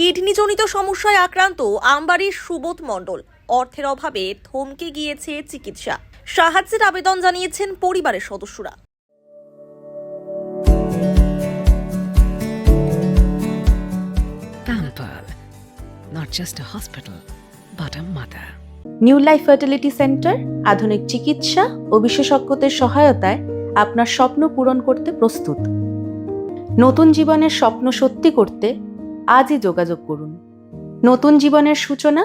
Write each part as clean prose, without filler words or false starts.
কিডনিজনিত সমস্যায় আক্রান্ত আমবাড়ির সুবোধ মণ্ডল। অর্থের অভাবে থমকে গিয়েছে চিকিৎসা। সাহায্যের আবেদন জানিয়েছেন পরিবারের সদস্যরা। Pamper, not just a hospital, but a mother. New life fertility centre আধুনিক চিকিৎসা ও বিশেষজ্ঞদের সহায়তায় আপনার স্বপ্ন পূরণ করতে প্রস্তুত। নতুন জীবনের স্বপ্ন সত্যি করতে আজই যোগাযোগ করুন। নতুন জীবনের সূচনা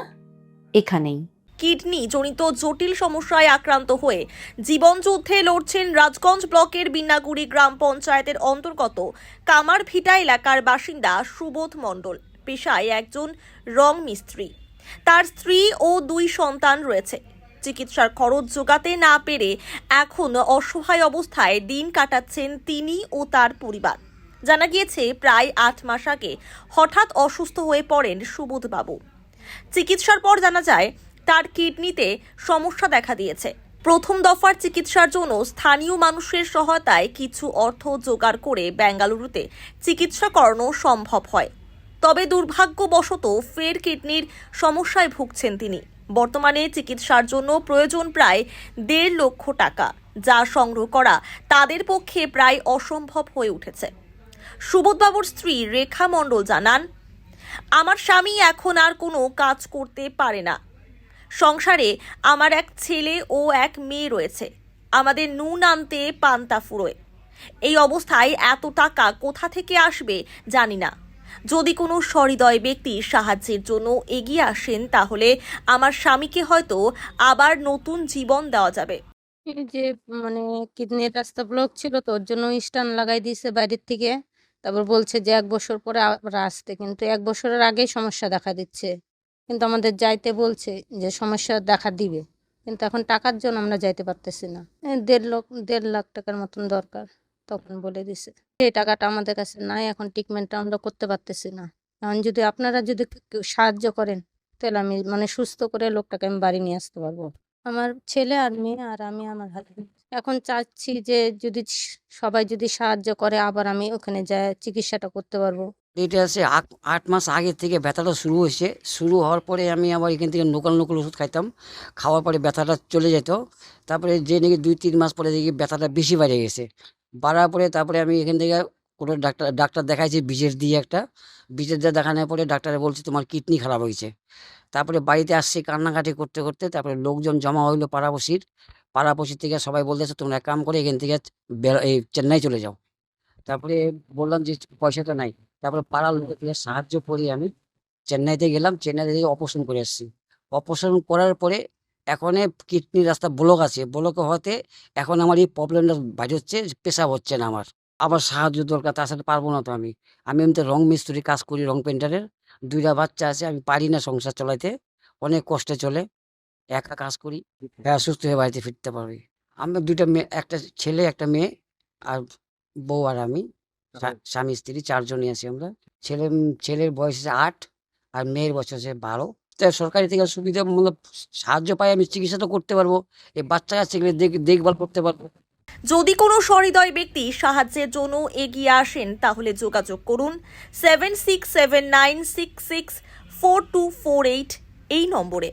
এখানেই। কিডনি জনিত জটিল সমস্যায় আক্রান্ত হয়ে জীবনযুদ্ধে লড়ছেন রাজগঞ্জ ব্লকের বিন্নাগুড়ি গ্রাম পঞ্চায়েতের অন্তর্গত কামারভিটা এলাকার বাসিন্দা সুবোধ মণ্ডল। পেশায় একজন রং মিস্ত্রি। তার স্ত্রী ও 2 সন্তান রয়েছে। চিকিৎসার খরচ জোগাতে না পেরে এখন অসহায় অবস্থায় দিন কাটাচ্ছেন তিনি ও তার পরিবার। জানা গিয়েছে প্রায় 8 মাস আগে হঠাৎ অসুস্থ হয়ে পড়েন সুবোধ বাবু। চিকিৎসার পর জানা যায় তার কিডনিতে সমস্যা দেখা দিয়েছে। প্রথম দফার চিকিৎসার জন্য স্থানীয় মানুষের সহায়তায় কিছু অর্থ জোগাড় করে বেঙ্গালুরুতে চিকিৎসা করানো সম্ভব হয়। তবে দুর্ভাগ্যবশত ফের কিডনির সমস্যায় ভুগছেন তিনি। বর্তমানে চিকিৎসার জন্য প্রয়োজন প্রায় 1.5 লক্ষ টাকা, যা সংগ্রহ করা তাদের পক্ষে প্রায় অসম্ভব হয়ে উঠেছে। সুবোধবাবুর স্ত্রী রেখা মণ্ডল জানান, আমার স্বামী এখন আর কোনো কাজ করতে পারে না। সংসারে আমার এক ছেলে ও এক মেয়ে রয়েছে। আমাদের নুন আনতে পান্তা ফুরোয়। এই অবস্থায় এত টাকা কোথা থেকে আসবে জানি না। যদি কোনো সহৃদয় ব্যক্তি সাহায্যের জন্য এগিয়ে আসেন তাহলে আমার স্বামীকে হয়তো আবার নতুন জীবন দেওয়া যাবে। এই যে কিডনির রাস্তা ব্লক ছিল, তো ওর জন্য স্টান লাগাই দিয়েছে বাইরের থেকে। তারপর বলছে যে 1 বছর পরে আবার আসতে, কিন্তু 1 বছরের আগেই সমস্যা দেখা দিচ্ছে। কিন্তু আমাদের যাইতে বলছে যে সমস্যা দেখা দিবে, কিন্তু এখন টাকার জন্য আমরা যাইতে পারতেছি না। 1.5 লাখ টাকার মতন দরকার, তখন বলে দিছে এই টাকাটা আমাদের কাছে নাই। এখন ট্রিটমেন্টটা আমরা করতে পারতেছি না। এখন যদি আপনারা কেউ সাহায্য করেন তাহলে আমি সুস্থ করে লোকটাকে আমি বাড়ি নিয়ে আসতে পারবো। আমার ছেলে আর মেয়ে আর আমি, আমার হাজবেন্ড। এখন চাচ্ছি যে যদি সবাই যদি সাহায্য করে আবার আমি ওখানে যাই চিকিৎসাটা করতে পারবো। এটা আছে 8 মাস আগে থেকে ব্যথাটা শুরু হয়েছে। শুরু হওয়ার পরে আমি আবার এখান থেকে লোকাল ওষুধ খাইতাম। খাওয়ার পরে ব্যথাটা চলে যেত। তারপরে যে নাকি 2-3 মাস পরে দেখি ব্যথাটা বেশি বেড়ে গেছে। বাড়ার পরে তারপরে আমি এখান থেকে কোনো ডাক্তার দেখাইছি, বিজের দিয়ে দেখানোর পরে ডাক্তারে বলছে তোমার কিডনি খারাপ হয়েছে। তারপরে বাড়িতে আসছি কান্নাকাটি করতে করতে। তারপরে লোকজন জমা হইলো পাড়াপড়শির থেকে সবাই বলতেছে তোমরা এক কাম করে এখান থেকে এই চেন্নাই চলে যাও। তারপরে বললাম যে পয়সাটা নাই। তারপরে পাড়ার লোকের থেকে সাহায্য করি আমি চেন্নাইতে গেলাম। চেন্নাইতে থেকে অপারেশন করে আসছি। অপারেশন করার পরে এখন কিডনির রাস্তা ব্লক আছে। ব্লক হতে এখন আমার এই প্রবলেমটা বাইরে হচ্ছে, পেশাব হচ্ছে না আমার। আবার সাহায্য দরকার, তার সাথে পারবো না তো আমি এমনিতে রং মিস্ত্রি কাজ করি, রং পেন্টারের। 2টা বাচ্চা আছে, আমি পারি না সংসার চালাইতে, অনেক কষ্টে চলে। একা কাজ করি, সুস্থ হয়ে বাড়িতে ফিরতে পারবি। আমরা 2টা মেয়ে, একটা ছেলে একটা মেয়ে, আর বউ আর আমি, স্বামী স্ত্রী 4 জনই আছি আমরা। ছেলের বয়স আছে 8 আর মেয়ের বয়স আছে 12। তাই সরকারি থেকে সুবিধা সাহায্য পাই, আমি চিকিৎসা তো করতে পারবো, এই বাচ্চা কাচ্চাগুলো দেখভাল করতে পারবো। যদি কোনো সহৃদয় ব্যক্তি সাহায্যের জন্য এগিয়ে আসেন তাহলে যোগাযোগ করুন 7679664248 এই নম্বরে।